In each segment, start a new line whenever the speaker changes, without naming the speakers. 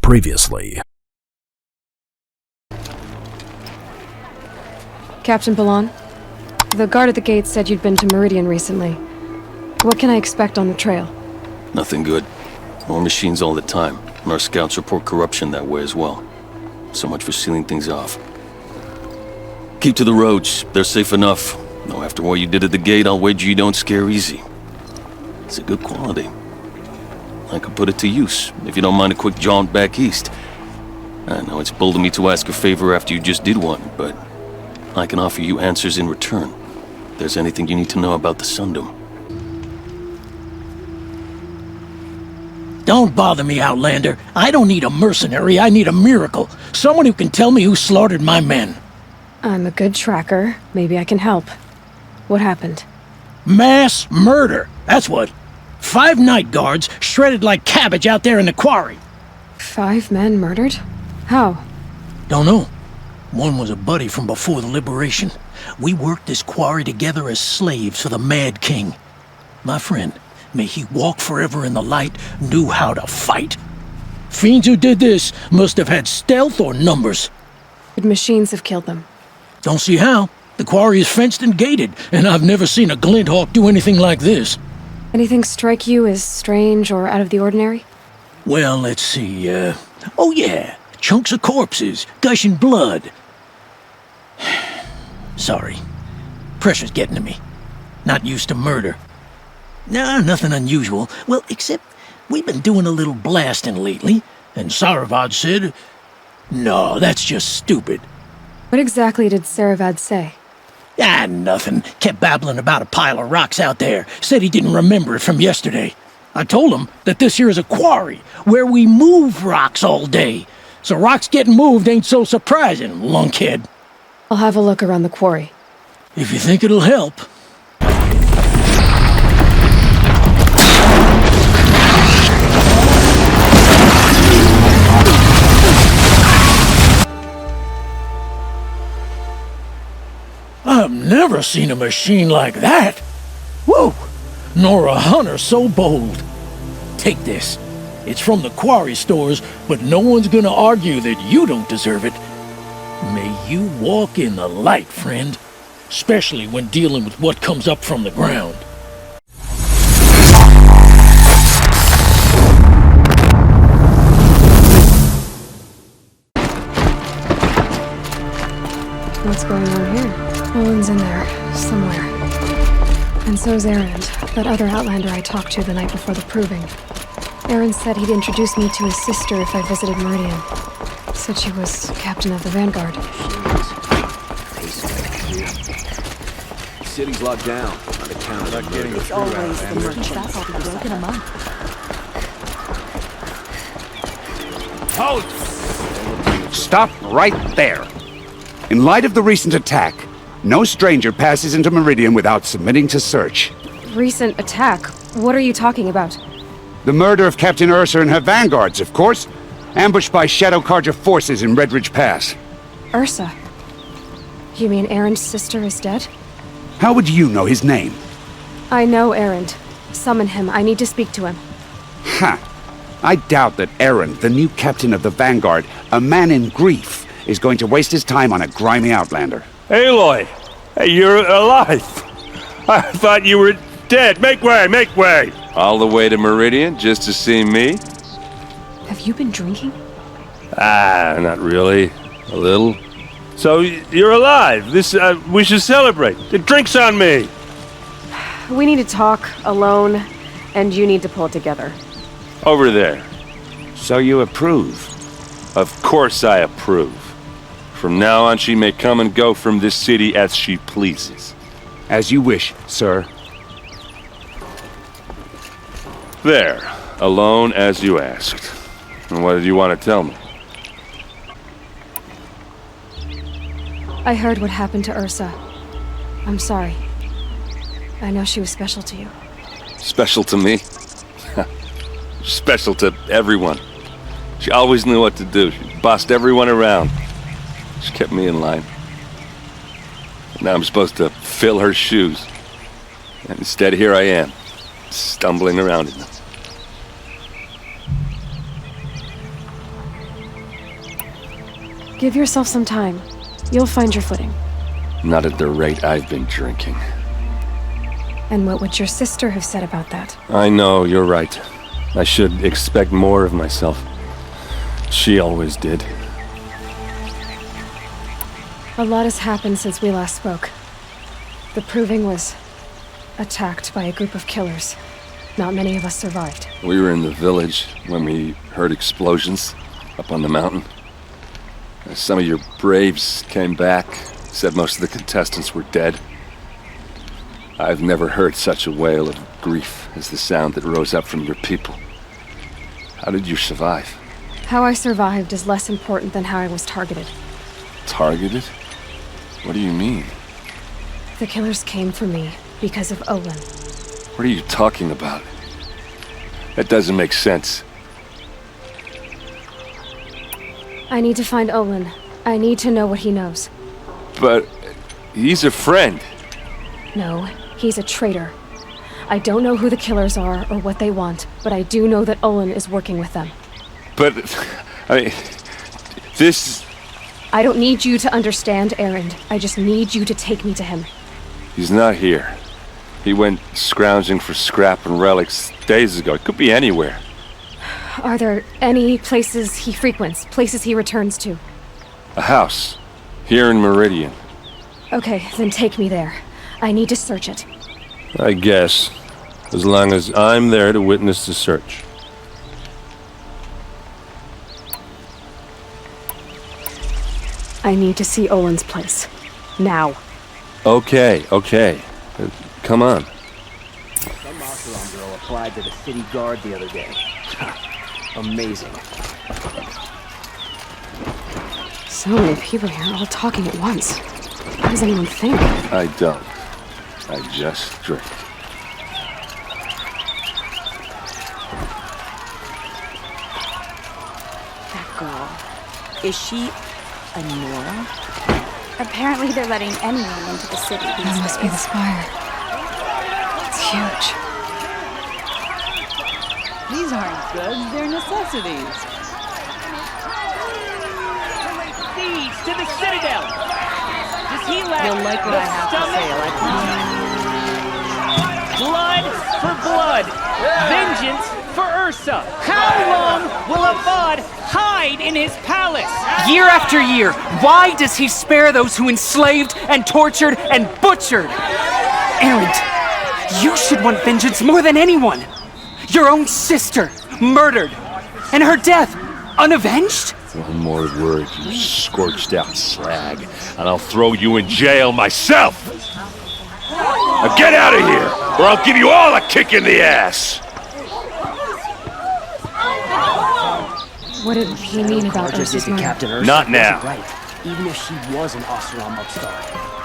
Previously.
Captain Ballon, the guard at the gate said you'd been to Meridian recently. What can I expect on the trail?
Nothing good. More machines all the time, and our scouts report corruption that way as well. So much for sealing things off. Keep to the roads, they're safe enough. Though after what you did at the gate, I'll wager you don't scare easy. It's a good quality. I could put it to use, if you don't mind a quick jaunt back east. I know it's bold of me to ask a favor after you just did one, but I can offer you answers in return. If there's anything you need to know about the Sundom.
Don't bother me, Outlander. I don't need a mercenary, I need a miracle. Someone who can tell me who slaughtered my men.
I'm a good tracker. Maybe I can help. What happened?
Mass murder, that's what. 5 night guards shredded like cabbage out there in the quarry.
5 men murdered? How?
Don't know. One was a buddy from before the liberation. We worked this quarry together as slaves for the Mad King. My friend, may he walk forever in the light, knew how to fight. Fiends who did this must have had stealth or numbers.
Could machines have killed them?
Don't see how. The quarry is fenced and gated, and I've never seen a Glinthawk do anything like this.
Anything strike you as strange or out of the ordinary?
Well, let's see, oh yeah, chunks of corpses, gushing blood. Sorry. Pressure's getting to me. Not used to murder. Nah, nothing unusual. Well, except we've been doing a little blasting lately, and Saravad said, no, that's just stupid.
What exactly did Saravad say?
Ah, nothing. Kept babbling about a pile of rocks out there. Said he didn't remember it from yesterday. I told him that this here is a quarry, where we move rocks all day. So rocks getting moved ain't so surprising, lunkhead.
I'll have a look around the quarry.
If you think it'll help. I've never seen a machine like that. Whoa! Nor a hunter so bold. Take this. It's from the quarry stores, but no one's gonna argue that you don't deserve it. May you walk in the light, friend. Especially when dealing with what comes up from the ground.
What's going on here? Owen's in there, somewhere. And so's Erend, that other Outlander I talked to the night before the proving. Erend said he'd introduce me to his sister if I visited Meridian. Said she was captain of the Vanguard.
City's locked down on account of not getting
It's always the merchants who broken a month.
Halt! Stop right there. In light of the recent attack, no stranger passes into Meridian without submitting to search.
Recent attack? What are you talking about?
The murder of Captain Ursa and her vanguards, of course. Ambushed by Shadow Carja forces in Redridge Pass.
Ursa? You mean Erend's sister is dead?
How would you know his name?
I know Erend. Summon him. I need to speak to him.
Ha! I doubt that Erend, the new captain of the Vanguard, a man in grief, is going to waste his time on a grimy outlander.
Aloy! Hey, you're alive! I thought you were dead! Make way! Make way!
all the way to Meridian just to see me?
Have you been drinking?
Not really. A little. So, you're alive. We should celebrate. The drink's on me!
We need to talk, alone, and you need to pull it together.
Over there.
So you approve?
Of course I approve. From now on, she may come and go from this city as she pleases.
As you wish, sir.
There. Alone as you asked. And what did you want to tell me?
I heard what happened to Ursa. I'm sorry. I know she was special to you.
Special to me? Special to everyone. She always knew what to do. She bossed everyone around. She kept me in line. Now I'm supposed to fill her shoes. And instead, here I am, stumbling around in them.
Give yourself some time. You'll find your footing.
Not at the rate I've been drinking.
And what would your sister have said about that?
I know, you're right. I should expect more of myself. She always did.
A lot has happened since we last spoke. The Proving was attacked by a group of killers. Not many of us survived.
We were in the village when we heard explosions up on the mountain. Some of your braves came back, said most of the contestants were dead. I've never heard such a wail of grief as the sound that rose up from your people. How did you survive?
How I survived is less important than how I was targeted.
Targeted? What do you mean?
The killers came for me because of Olin.
What are you talking about? That doesn't make sense.
I need to find Olin. I need to know what he knows.
But he's a friend.
No, he's a traitor. I don't know who the killers are or what they want, but I do know that Olin is working with them.
But, I mean, this...
I don't need you to understand, Erend. I just need you to take me to him.
He's not here. He went scrounging for scrap and relics days ago. It could be anywhere.
Are there any places he frequents, places he returns to?
A house. Here in Meridian.
Okay, then take me there. I need to search it.
I guess. As long as I'm there to witness the search.
I need to see Olin's place. Now.
Okay. Come on.
Some Oseram girl applied to the city guard the other day. Amazing.
So many people here, all talking at once. What does anyone think?
I don't. I just drink.
That girl. Is she a Nora?
Apparently they're letting anyone into the city these
That must be the
days.
spire. It's huge.
These aren't goods, they're necessities.
Thieves to the Citadel! Does he lack
You'll like what
the
I have to say, I promise.
Blood for blood! Vengeance for Ursa! How long will Avad hide in his palace?
Year after year, why does he spare those who enslaved and tortured and butchered? Erend, you should want vengeance more than anyone. Your own sister, murdered, and her death, unavenged?
One more word, you scorched out slag, and I'll throw you in jail myself! Now get out of here, or I'll give you all a kick in the ass!
What did he mean about
Just
Ursa's
isn't
murder?
Captain Ursa
Not now.
wasn't right, even if she was an Oseram upstart.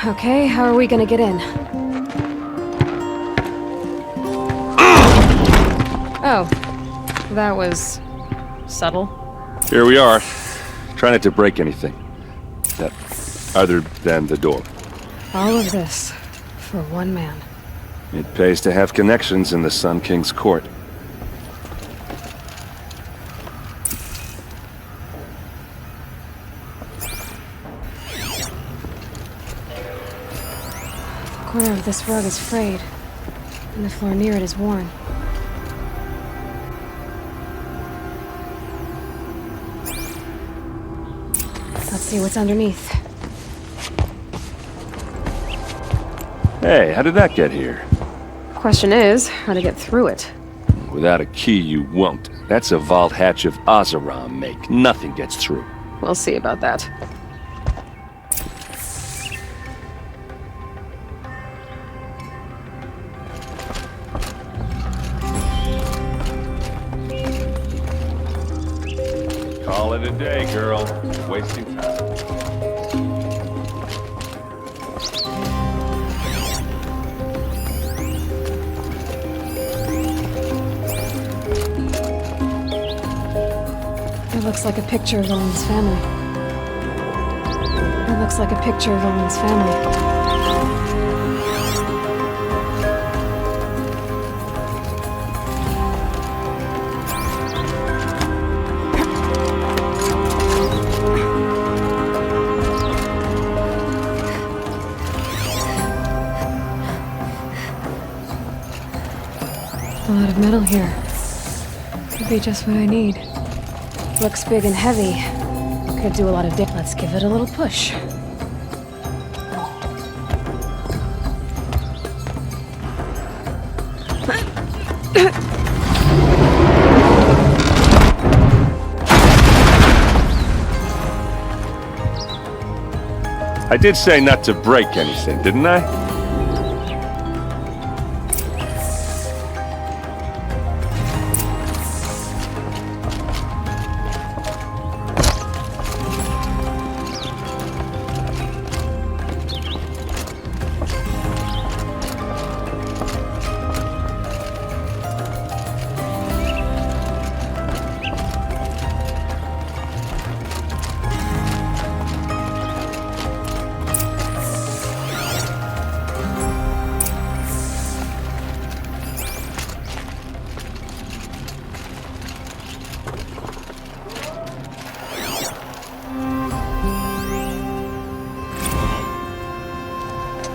Okay, how are we gonna get in? Oh, that was subtle.
Here we are. Try not to break anything. That, other than the door.
All of this for one man.
It pays to have connections in the Sun King's court.
The corner of this rug is frayed, and the floor near it is worn. Let's see what's underneath.
Hey, how did that get here?
Question is, how to get through it.
Without a key, you won't. That's a vault hatch of Oseram make. Nothing gets through.
We'll see about that.
Call it a day, girl. Wasting time.
looks like a picture of Owen's family. It looks like a picture of Owen's family. A lot of metal here. Could be just what I need. Looks big and heavy. Could do a lot of Let's give it a little push.
I did say not to break anything, didn't I?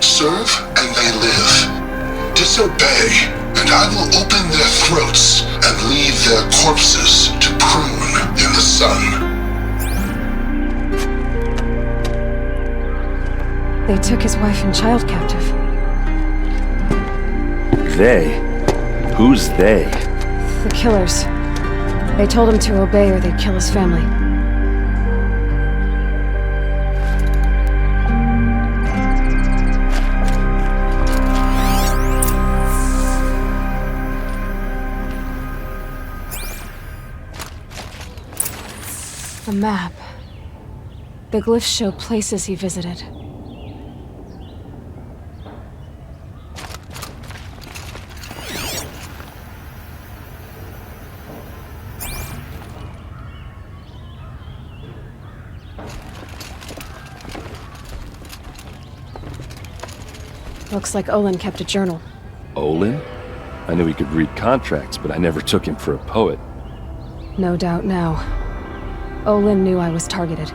Serve and they live. Disobey, and I will open their throats and leave their corpses to prune in the sun.
They took his wife and child captive.
They? Who's they?
The killers. They told him to obey or they'd kill his family. A map. The glyphs show places he visited. Looks like Olin kept a journal.
Olin? I knew he could read contracts, but I never took him for a poet.
No doubt now. Olin knew I was targeted.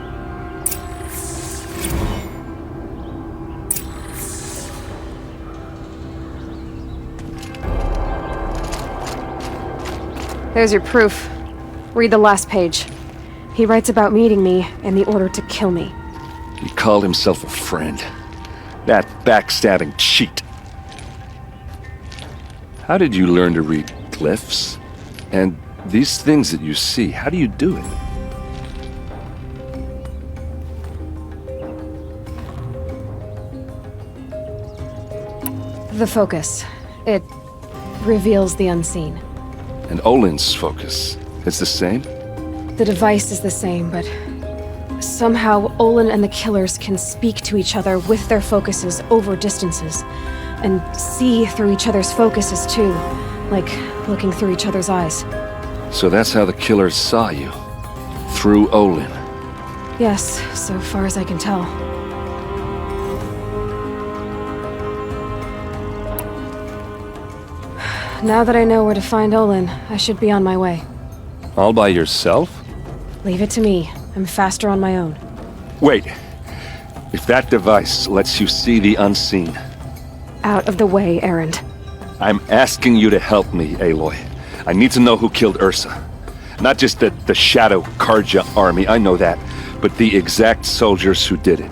There's your proof. Read the last page. He writes about meeting me and the order to kill me.
He called himself a friend. That backstabbing cheat. How did you learn to read glyphs? And these things that you see, how do you do it?
The focus. It reveals the unseen.
And Olin's focus, it's the same?
The device is the same, but somehow Olin and the killers can speak to each other with their focuses over distances, and see through each other's focuses too, like looking through each other's eyes.
So that's how the killers saw you? Through Olin?
Yes, so far as I can tell. Now that I know where to find Olin, I should be on my way.
All by yourself?
Leave it to me. I'm faster on my own.
Wait. If that device lets you see the unseen...
Out of the way, Erend.
I'm asking you to help me, Aloy. I need to know who killed Ursa. Not just the Shadow Karja army, I know that, but the exact soldiers who did it.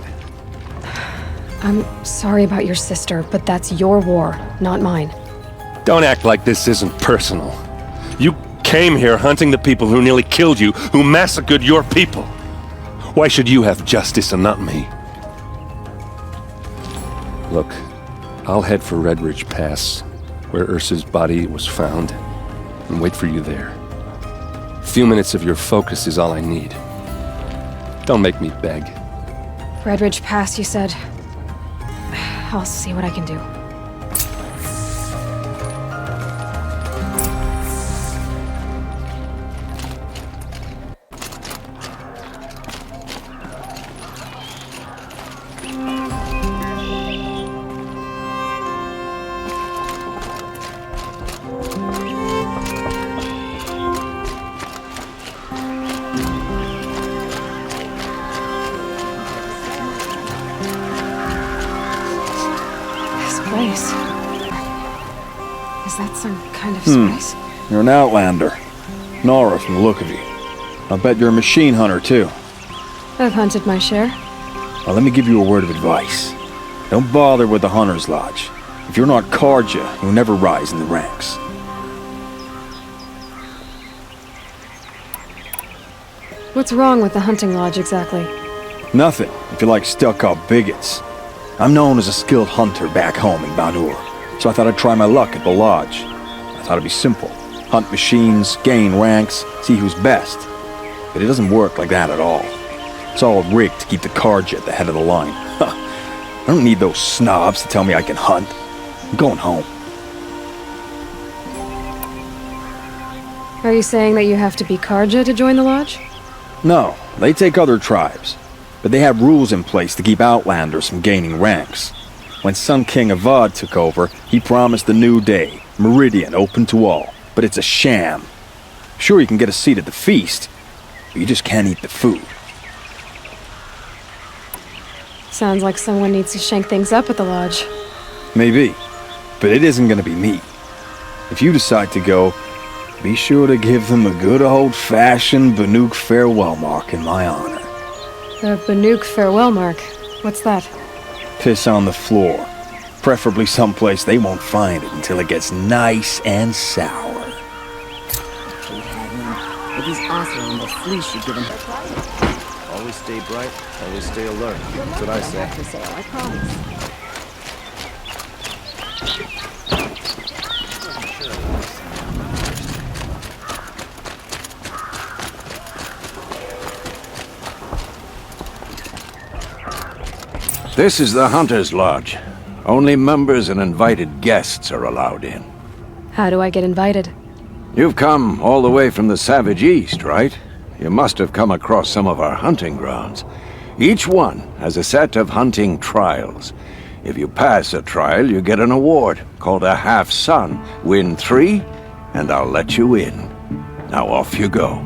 I'm sorry about your sister, but that's your war, not mine.
Don't act like this isn't personal. You came here hunting the people who nearly killed you, who massacred your people. Why should you have justice and not me? Look, I'll head for Red Ridge Pass, where Ursa's body was found, and wait for you there. A few minutes of your focus is all I need. Don't make me beg.
Red Ridge Pass, you said? I'll see what I can do. some kind of spice?
You're an outlander. Nora from the look of you. I'll bet you're a machine hunter, too.
I've hunted my share.
Well, let me give you a word of advice. Don't bother with the Hunter's Lodge. If you're not Carja, you'll never rise in the ranks.
What's wrong with the hunting lodge, exactly?
Nothing, if you like stuck-up bigots. I'm known as a skilled hunter back home in Banur, so I thought I'd try my luck at the lodge. I thought it'd be simple. Hunt machines, gain ranks, see who's best. But it doesn't work like that at all. It's all rigged to keep the Carja at the head of the line. I don't need those snobs to tell me I can hunt. I'm going home.
Are you saying that you have to be Carja to join the lodge?
No, they take other tribes. But they have rules in place to keep outlanders from gaining ranks. When Sun King Avad took over, he promised a new day, Meridian open to all. But it's a sham. Sure, you can get a seat at the feast, but you just can't eat the food.
Sounds like someone needs to shake things up at the lodge.
Maybe, but it isn't gonna be me. If you decide to go, be sure to give them a good old-fashioned Banuk farewell mark in my honor.
The Banuk farewell mark. What's that?
Piss on the floor. Preferably someplace they won't find it until it gets nice and sour.
If he's awesome, the fleece you give him. Always stay bright, always stay alert. That's what I say. I promise.
This is the Hunter's Lodge. Only members and invited guests are allowed in.
How do I get invited?
You've come all the way from the Savage East, right? You must have come across some of our hunting grounds. Each one has a set of hunting trials. If you pass a trial, you get an award called a half-sun. Win 3, and I'll let you in. Now off you go.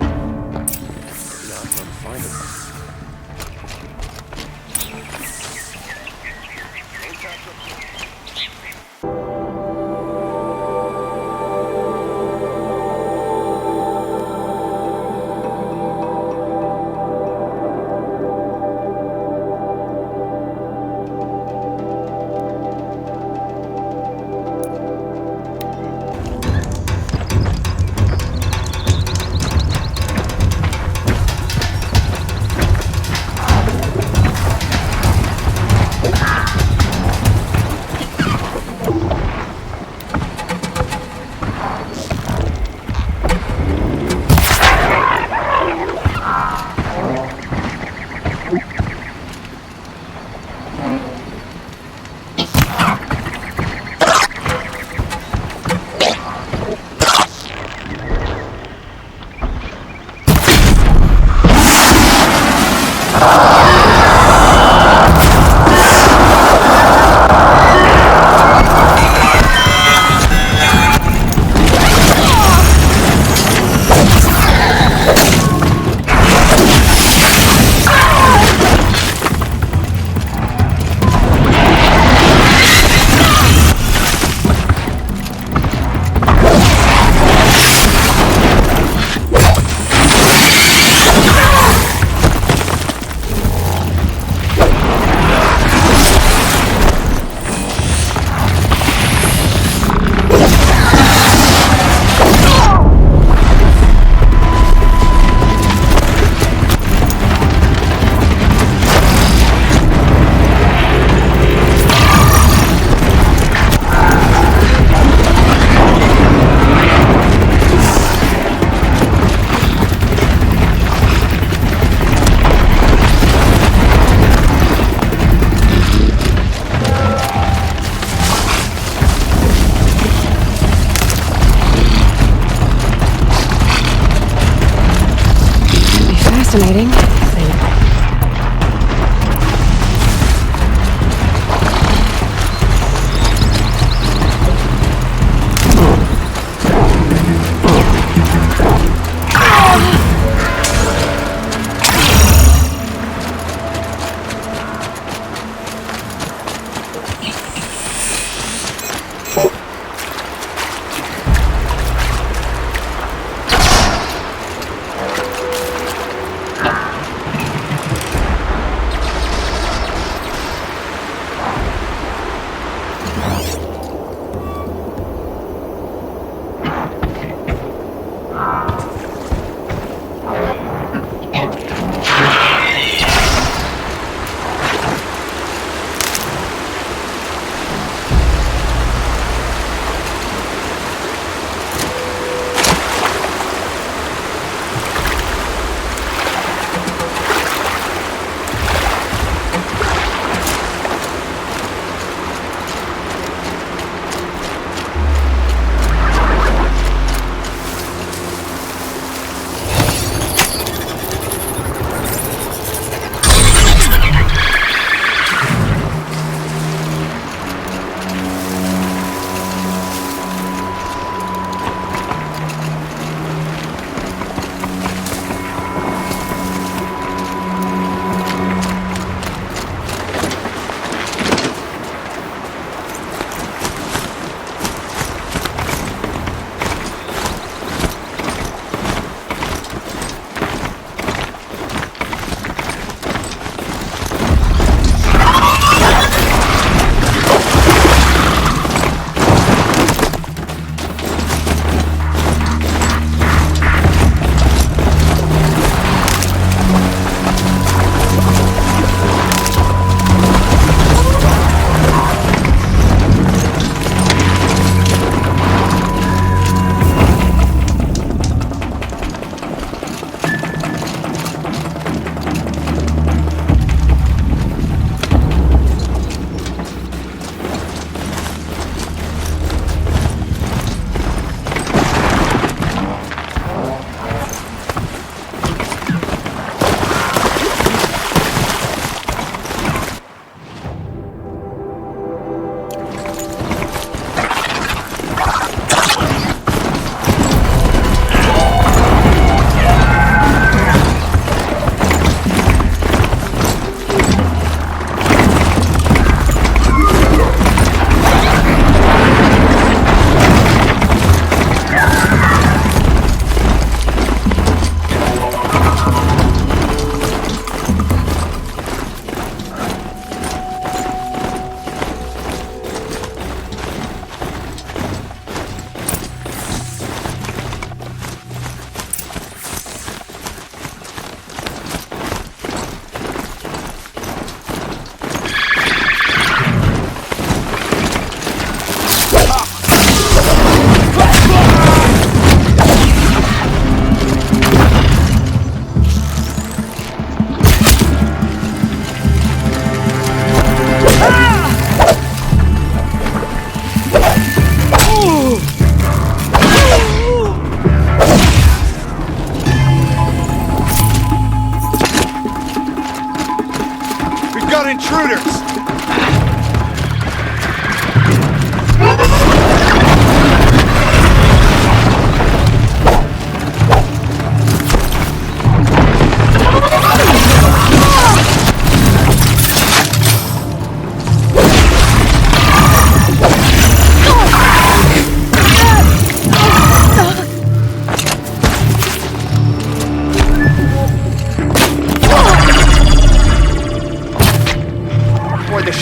Fascinating.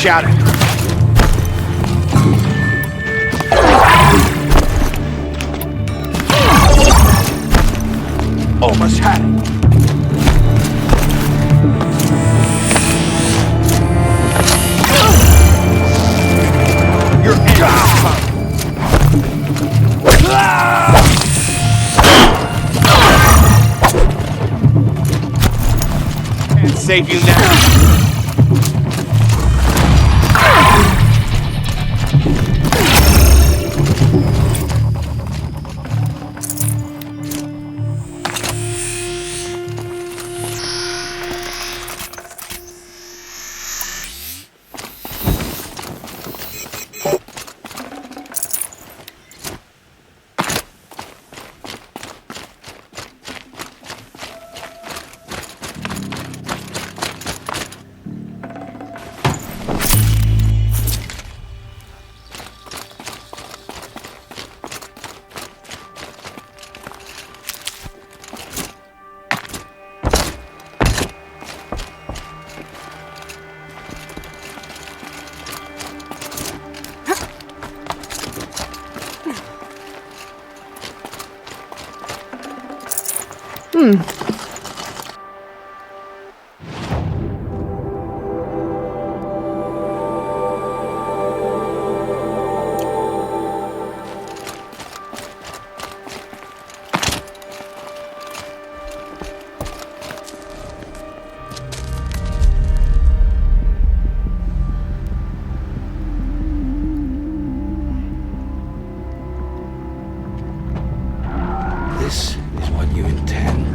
shatter. Almost had it. You're can't save you now.
This is what you intend.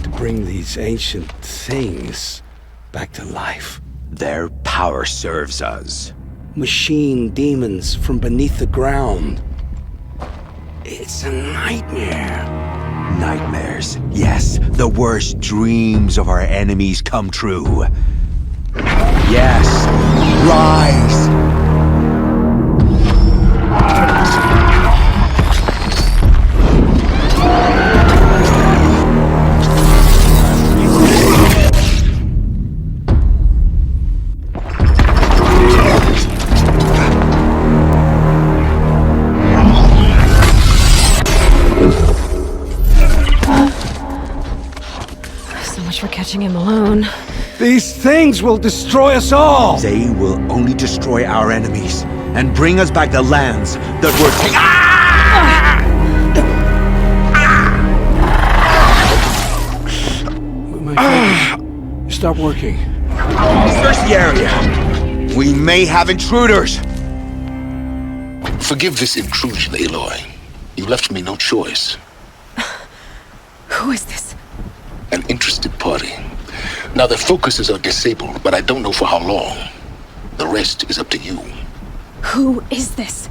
To bring these ancient things back to life.
Their power serves us.
Machine demons from beneath the ground. It's a nightmare.
Nightmares. Yes, the worst dreams of our enemies come true. Yes, rise!
For catching him alone.
These things will destroy us all!
They will only destroy our enemies and bring us back the lands that were
My fingers stop working.
Search the area. We may have intruders.
Forgive this intrusion, Aloy. You left me no choice.
Who is this?
An interested party. Now their focuses are disabled, but I don't know for how long. The rest is up to you.
Who is this?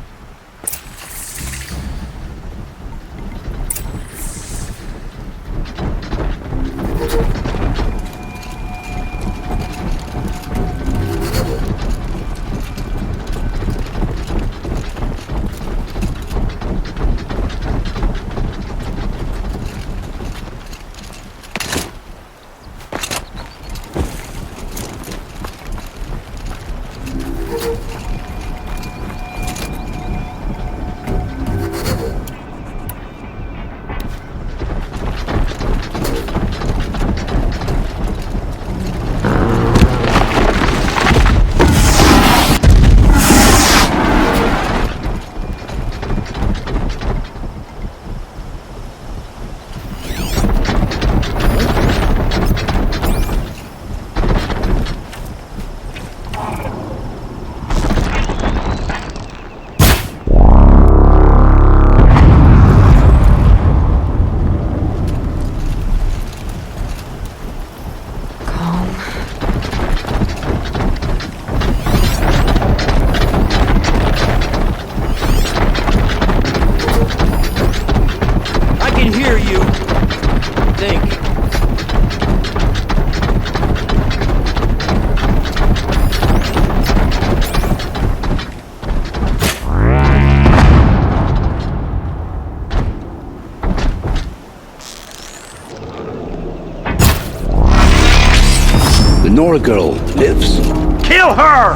Nora girl lives.
Kill her!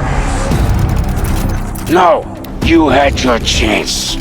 No, you had your chance.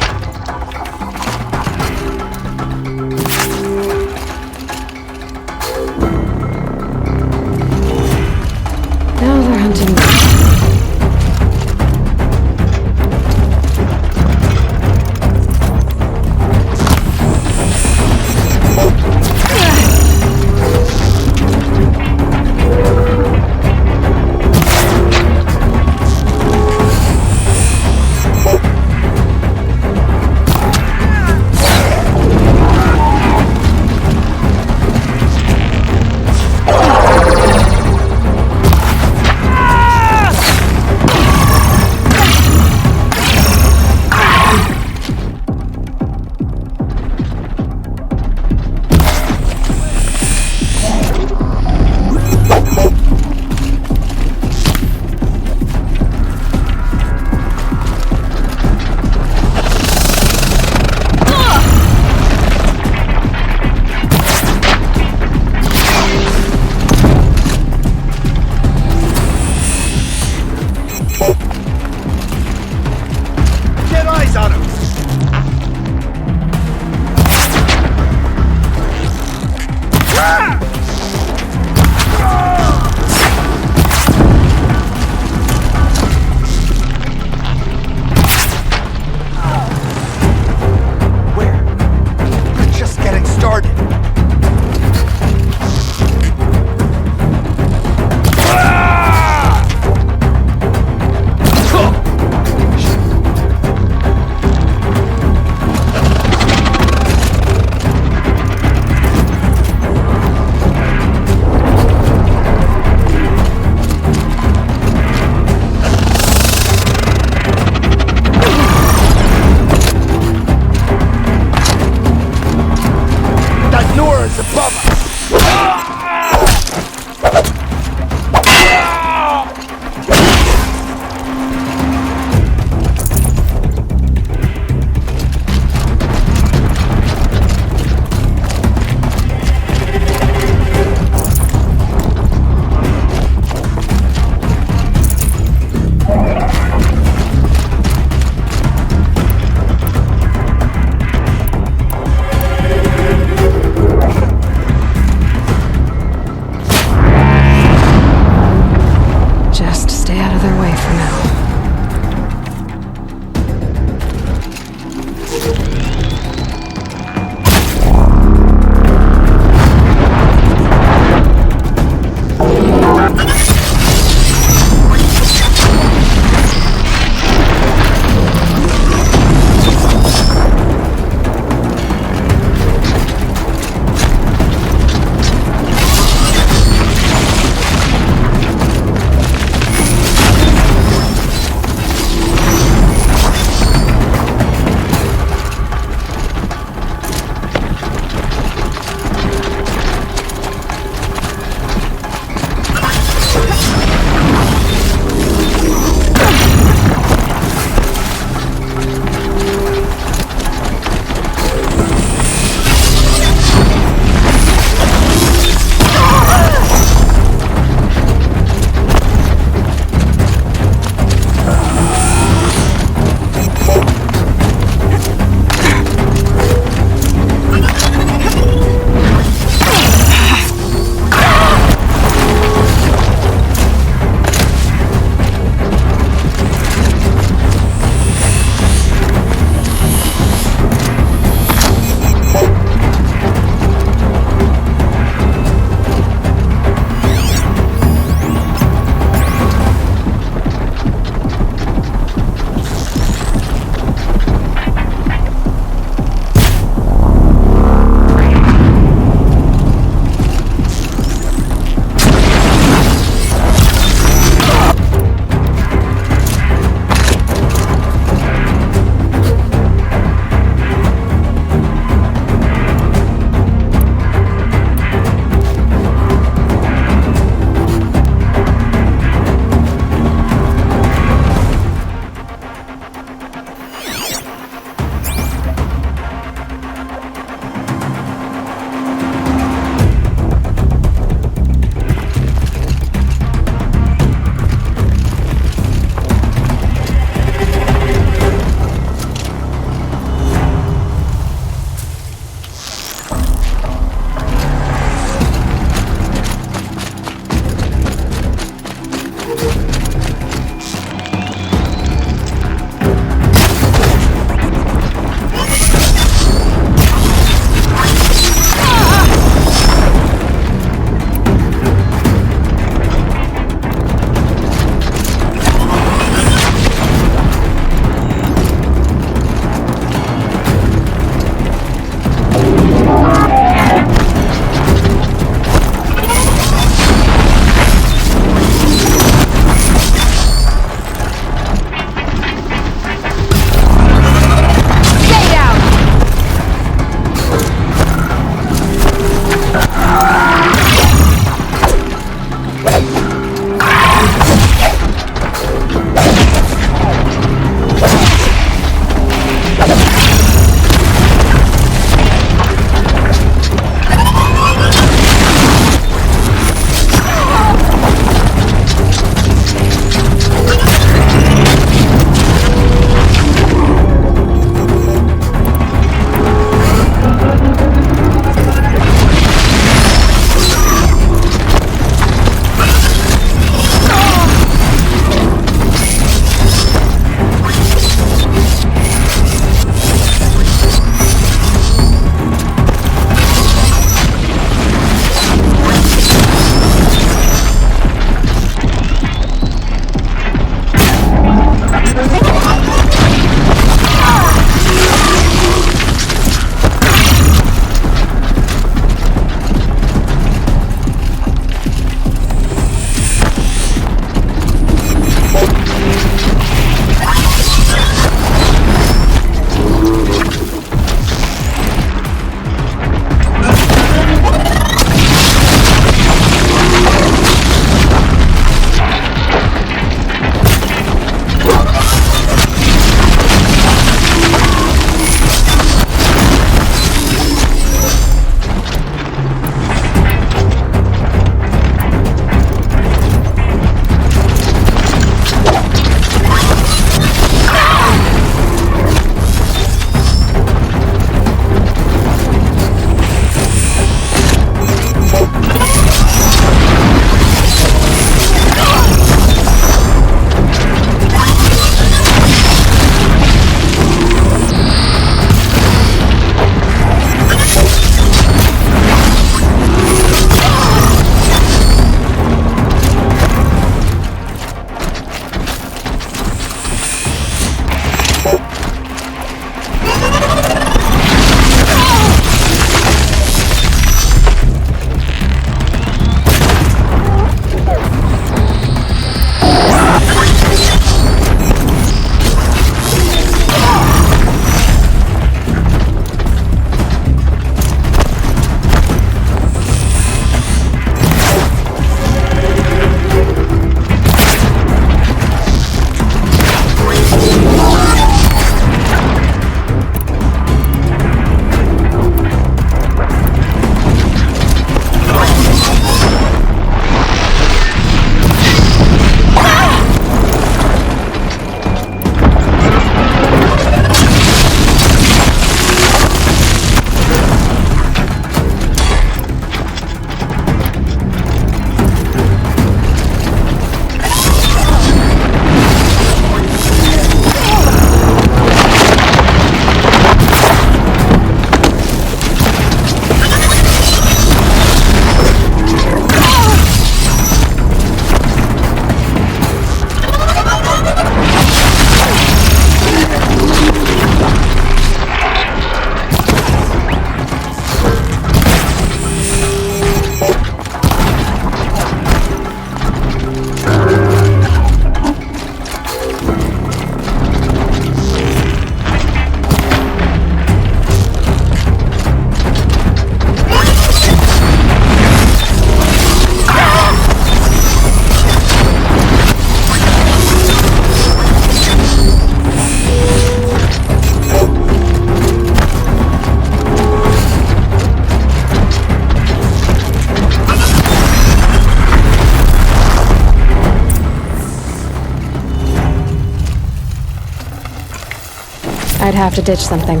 I'd have to ditch something.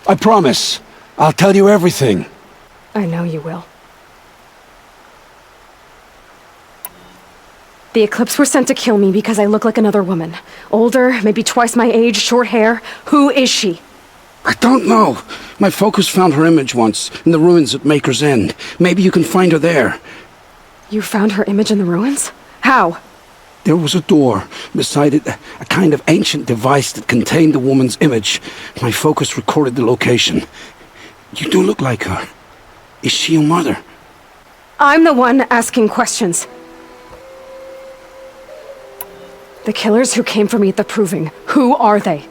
I promise. I'll tell you everything.
I know you will. The Eclipse were sent to kill me because I look like another woman. Older, maybe twice my age, short hair. Who is she?
I don't know. My focus found her image once, in the ruins at Maker's End. Maybe you can find her there.
You found her image in the ruins? How?
There was a door. Beside it, a kind of ancient device that contained the woman's image. My focus recorded the location. You do look like her. Is she your mother?
I'm the one asking questions. The killers who came for me at the Proving, who are they?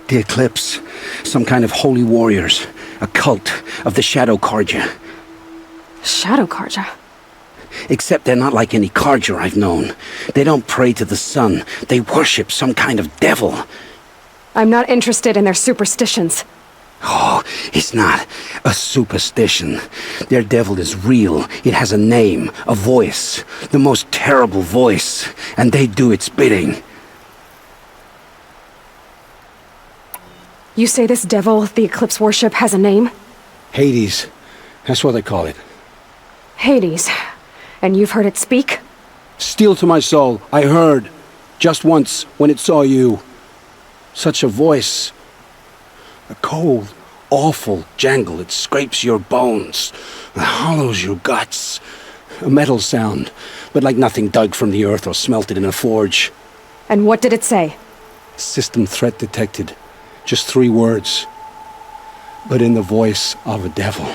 The Eclipse. Some kind of holy warriors. A cult of the Shadow Carja.
Shadow Carja?
Except they're not like any Carja I've known. They don't pray to the sun. They worship some kind of devil.
I'm not interested in their superstitions.
Oh, it's not a superstition. Their devil is real. It has a name, a voice. The most terrible voice. And they do its bidding.
You say this devil the Eclipse worship has a name?
Hades. That's what they call it.
Hades. And you've heard it speak?
Steel to my soul, I heard. Just once, when it saw you. Such a voice. A cold, awful jangle. It scrapes your bones. It hollows your guts. A metal sound, but like nothing dug from the earth or smelted in a forge.
And what did it say?
System threat detected. Just 3 words. But in the voice of a devil.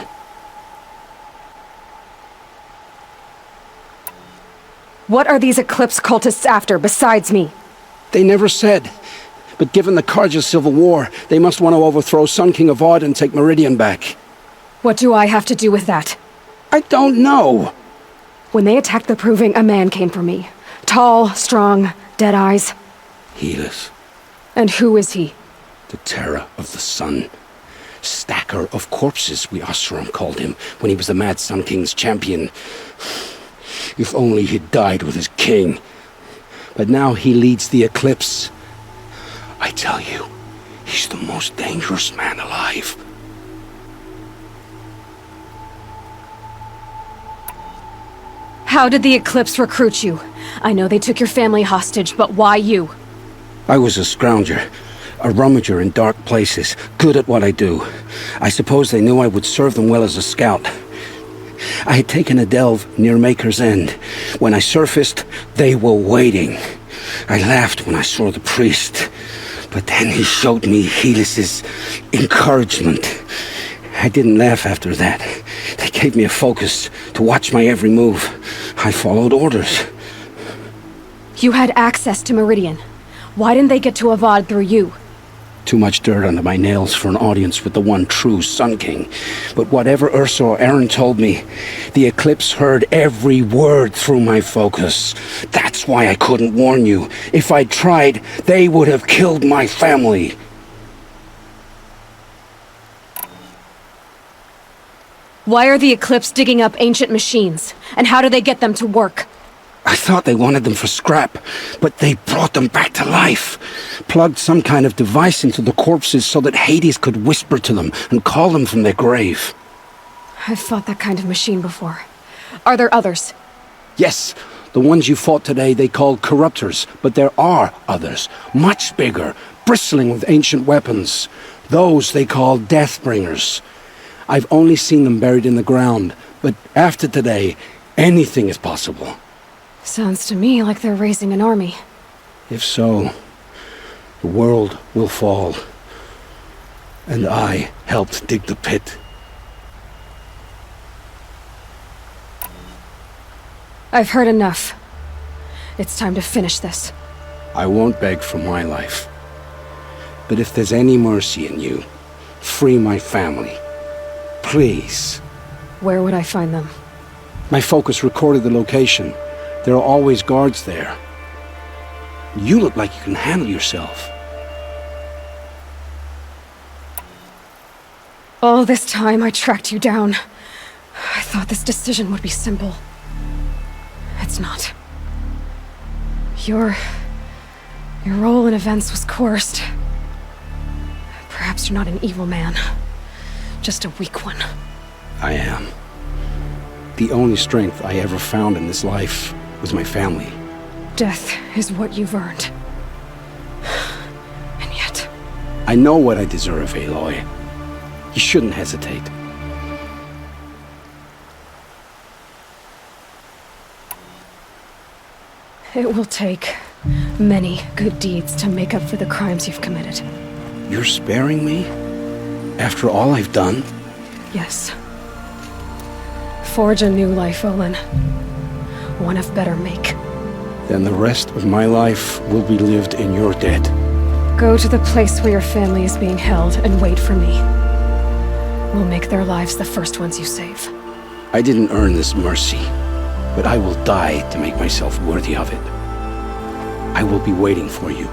What are these Eclipse cultists after, besides me?
They never said. But given the Carja civil war, they must want to overthrow Sun King Avad and take Meridian back.
What do I have to do with that?
I don't know.
When they attacked the Proving, a man came for me. Tall, strong, dead eyes.
Helis.
And who is he?
The terror of the sun. Stacker of corpses, we Oseram called him, when he was the Mad Sun King's champion. If only he'd died with his king. But now he leads the Eclipse. I tell you, he's the most dangerous man alive.
How did the Eclipse recruit you? I know they took your family hostage, but why you?
I was a scrounger. A rummager in dark places, good at what I do. I suppose they knew I would serve them well as a scout. I had taken a delve near Maker's End. When I surfaced, they were waiting. I laughed when I saw the priest, but then he showed me Helis's encouragement. I didn't laugh after that. They gave me a focus to watch my every move. I followed orders.
You had access to Meridian. Why didn't they get to Avad through you?
Too much dirt under my nails for an audience with the one true Sun King. But whatever Ursa or Eren told me, the Eclipse heard every word through my focus. That's why I couldn't warn you. If I'd tried, they would have killed my family.
Why are the Eclipse digging up ancient machines? And how do they get them to work?
I thought they wanted them for scrap, but they brought them back to life. Plugged some kind of device into the corpses so that Hades could whisper to them and call them from their grave.
I've fought that kind of machine before. Are there others?
Yes, the ones you fought today they called Corruptors, but there are others, much bigger, bristling with ancient weapons. Those they call Deathbringers. I've only seen them buried in the ground, but after today, anything is possible.
Sounds to me like they're raising an army.
If so, the world will fall. And I helped dig the pit.
I've heard enough. It's time to finish this.
I won't beg for my life. But if there's any mercy in you, free my family. Please.
Where would I find them?
My focus recorded the location. There are always guards there. You look like you can handle yourself.
All this time I tracked you down. I thought this decision would be simple. It's not. Your role in events was coerced. Perhaps you're not an evil man. Just a weak one.
I am. The only strength I ever found in this life was my family.
Death is what you've earned. And yet...
I know what I deserve, Aloy. You shouldn't hesitate.
It will take many good deeds to make up for the crimes you've committed.
You're sparing me? After all I've done?
Yes. Forge a new life, Olin. One of better make.
Then the rest of my life will be lived in your debt.
Go to the place where your family is being held and wait for me. We'll make their lives the first ones you save.
I didn't earn this mercy, but I will die to make myself worthy of it. I will be waiting for you.